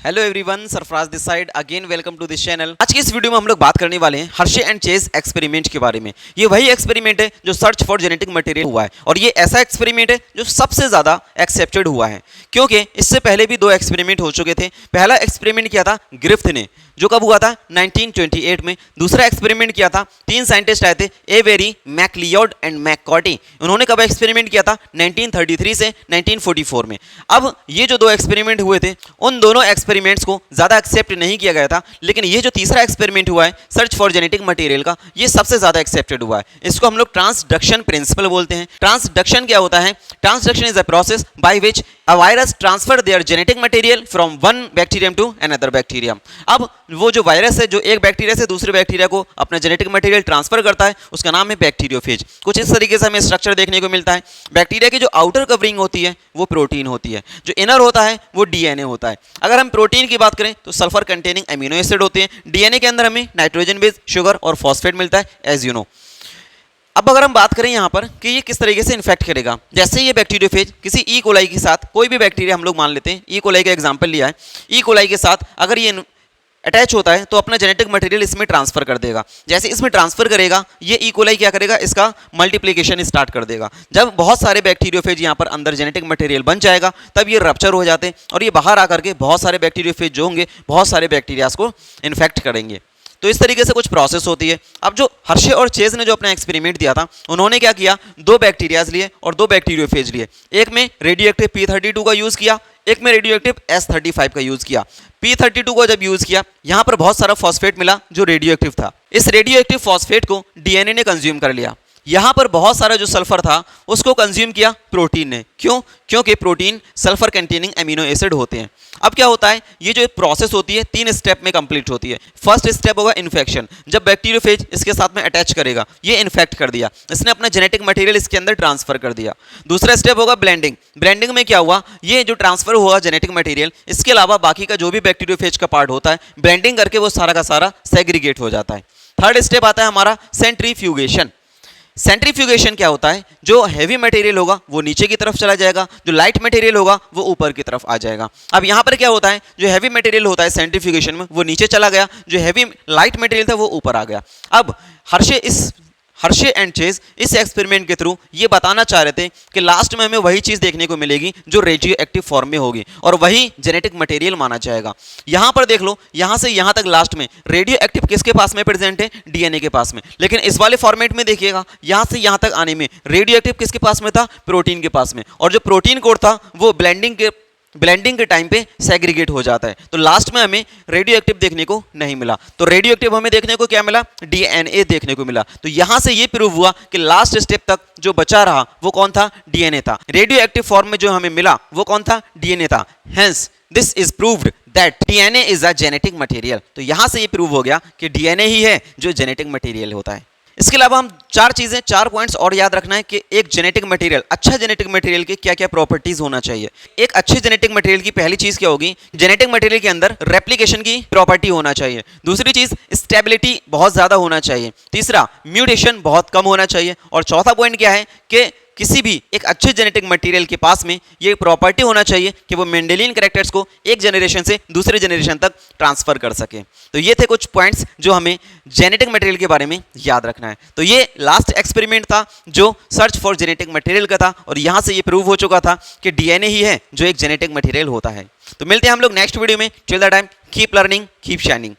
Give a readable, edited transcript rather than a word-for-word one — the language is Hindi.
Hello everyone, Sarfaraz this side again welcome to this channel. आज की इस वीडियो में हम लोग बात करने वाले हैं हर्शे एंड चेज एक्सपेरिमेंट के बारे में। ये वही एक्सपेरिमेंट है जो सर्च फॉर जेनेटिक मटेरियल हुआ है और ये ऐसा एक्सपेरिमेंट है जो सबसे ज्यादा एक्सेप्टेड हुआ है, क्योंकि इससे पहले भी दो एक्सपेरिमेंट हो चुके थे। पहला एक्सपेरिमेंट किया था ग्रिफ्थ ने, जो कब हुआ था 1928 में। दूसरा एक्सपेरिमेंट किया था, तीन साइंटिस्ट आए थे, एवेरी, मैकलियोड एंड मैककॉर्टी। उन्होंने कब एक्सपेरिमेंट किया था 1933 से 1944 में। अब ये जो दो एक्सपेरिमेंट हुए थे उन दोनों एक्सपेरिमेंट्स को ज्यादा एक्सेप्ट नहीं किया गया था, लेकिन ये जो तीसरा एक्सपेरिमेंट हुआ है सर्च फॉर जेनेटिक मटेरियल का, ये सबसे ज्यादा एक्सेप्टेड हुआ है। इसको हम लोग ट्रांसडक्शन प्रिंसिपल बोलते हैं। ट्रांसडक्शन क्या होता है? Transduction is a process by which a virus transfer their genetic material from one bacterium to another bacterium. अब वो जो वायरस है जो एक बैक्टीरिया से दूसरे बैक्टीरिया को अपना जेनेटिक मटेरियल ट्रांसफर करता है, उसका नाम है बैक्टीरियोफेज। कुछ इस तरीके से हमें स्ट्रक्चर देखने को मिलता है। बैक्टीरिया की जो आउटर कवरिंग होती है वो प्रोटीन होती है, जो इनर होता है वो डीएनए होता है। अगर हम प्रोटीन की बात करें तो सल्फर कंटेनिंग अमीनो एसिड होते हैं। डीएनए के अंदर हमें नाइट्रोजन बेस, शुगर और फॉस्फेट मिलता है, एज यू नो। अब अगर हम बात करें यहाँ पर कि ये किस तरीके से इन्फेक्ट करेगा, जैसे ये बैक्टीरियोफेज किसी ई कोलाई के साथ, कोई भी बैक्टीरिया हम लोग मान लेते हैं, ई कोलाई का एग्जांपल लिया है, ई कोलाई के साथ अगर ये अटैच होता है तो अपना जेनेटिक मटेरियल इसमें ट्रांसफर कर देगा। जैसे इसमें ट्रांसफर करेगा, ये ई कोलाई क्या करेगा, इसका मल्टीप्लिकेशन स्टार्ट कर देगा। जब बहुत सारे बैक्टीरियोफेज यहाँ पर अंदर जेनेटिक मटेरियल बन जाएगा तब ये रप्चर हो जाते हैं और ये बाहर आकर के बहुत सारे बैक्टीरियोफेज जो होंगे बहुत सारे बैक्टीरियाज को इन्फेक्ट करेंगे। तो इस तरीके से कुछ प्रोसेस होती है। अब जो हर्शे और चेज ने जो अपना एक्सपेरिमेंट दिया था, उन्होंने क्या किया, दो बैक्टीरियाज लिए और दो बैक्टीरियोफेज लिए। एक में रेडियो एक्टिव P32 का यूज किया, एक में रेडियो एक्टिव S35 का यूज किया। P32 को जब यूज किया, यहां पर बहुत सारा फॉस्फेट मिला जो रेडियो एक्टिव था। इस रेडियो एक्टिव फॉस्फेट को डीएनए ने कंज्यूम कर लिया। यहां पर बहुत सारा जो सल्फर था उसको कंज्यूम किया प्रोटीन ने। क्यों? क्योंकि protein sulphur containing amino acid होते हैं। अब क्या होता है, ये जो प्रोसेस होती है तीन स्टेप में कंप्लीट होती है। फर्स्ट स्टेप होगा इन्फेक्शन। जब बैक्टीरियोफेज इसके साथ में अटैच करेगा, ये इन्फेक्ट कर दिया, इसने अपना जेनेटिक मटेरियल इसके अंदर ट्रांसफर कर दिया। दूसरा स्टेप होगा ब्लेंडिंग। ब्लेंडिंग में क्या हुआ, ये जो ट्रांसफर हुआ जेनेटिक मटेरियल, इसके अलावा बाकी का जो भी बैक्टीरियोफेज का पार्ट होता है, ब्लेंडिंग करके वो सारा का सारा सेग्रीगेट हो जाता है। थर्ड स्टेप आता है हमारा सेंट्रीफ्यूगेशन। सेंट्रीफ्यूगेशन क्या होता है, जो हैवी मटेरियल होगा वो नीचे की तरफ चला जाएगा, जो लाइट मटेरियल होगा वो ऊपर की तरफ आ जाएगा। अब यहाँ पर क्या होता है, जो हैवी मटेरियल होता है सेंट्रीफ्यूगेशन में वो नीचे चला गया, जो हैवी लाइट मटेरियल था वो ऊपर आ गया। अब हर्शे एंड चेज इस एक्सपेरिमेंट के थ्रू ये बताना चाह रहे थे कि लास्ट में हमें वही चीज देखने को मिलेगी जो रेडियो एक्टिव फॉर्म में होगी और वही जेनेटिक मटेरियल माना जाएगा। यहां पर देख लो, यहां से यहां तक लास्ट में रेडियो एक्टिव किसके पास में प्रेजेंट है, डीएनए के पास में। लेकिन इस वाले फॉर्मेट में देखिएगा, यहां से यहां तक आने में रेडियो एक्टिव किसके पास में था, प्रोटीन के पास में। और जो प्रोटीन कोड था वो ब्लेंडिंग के टाइम पे सेग्रीगेट हो जाता है। तो लास्ट में हमें रेडियो एक्टिव देखने को नहीं मिला। तो रेडियो एक्टिव हमें देखने को क्या मिला, डीएनए देखने को मिला। तो यहां से ये प्रूव हुआ कि लास्ट स्टेप तक जो बचा रहा वो कौन था, डीएनए था। रेडियो एक्टिव फॉर्म में जो हमें मिला वो कौन था, डीएनए था। Hence this is proved that DNA is a genetic material. तो यहां से ये प्रूव हो गया कि डीएनए ही है जो जेनेटिक मटेरियल होता है। इसके अलावा हम चार पॉइंट्स और याद रखना है कि एक जेनेटिक मटेरियल, अच्छा जेनेटिक मटेरियल के क्या क्या प्रॉपर्टीज होना चाहिए। एक अच्छे जेनेटिक मटेरियल की पहली चीज क्या होगी, जेनेटिक मटेरियल के अंदर रेप्लिकेशन की प्रॉपर्टी होना चाहिए। दूसरी चीज स्टेबिलिटी बहुत ज्यादा होना चाहिए। तीसरा म्यूटेशन बहुत कम होना चाहिए। और चौथा पॉइंट क्या है कि किसी भी एक अच्छे जेनेटिक मटेरियल के पास में ये प्रॉपर्टी होना चाहिए कि वो मेंडेलियन कैरेक्टर्स को एक जनरेशन से दूसरे जनरेशन तक ट्रांसफर कर सके। तो ये थे कुछ पॉइंट्स जो हमें जेनेटिक मटेरियल के बारे में याद रखना है। तो ये लास्ट एक्सपेरिमेंट था जो सर्च फॉर जेनेटिक मटेरियल का था और यहां से ये प्रूव हो चुका था कि डीएनए ही है जो एक जेनेटिक मटेरियल होता है। तो मिलते हैं हम लोग नेक्स्ट वीडियो में। Till the time keep learning, keep shining.